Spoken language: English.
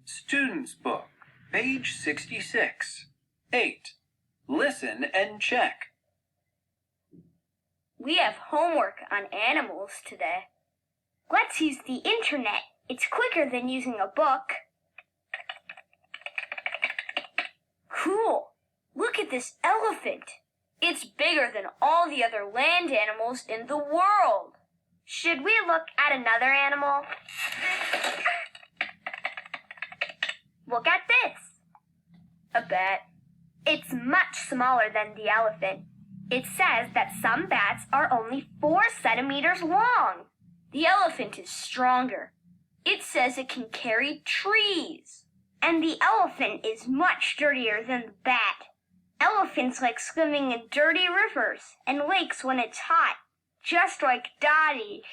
Student's Book, page 66. 8. Listen and check. We have homework on animals today. Let's use the internet. It's quicker than using a book. Cool! Look at this elephant. It's bigger than all the other land animals in the world. Should we look at another animal? Look at this. A bat. It's much smaller than the elephant. It says that some bats are only 4 centimeters long. The elephant is stronger. It says it can carry trees. And the elephant is much dirtier than the bat. Elephants like swimming in dirty rivers and lakes when it's hot, just like Dottie.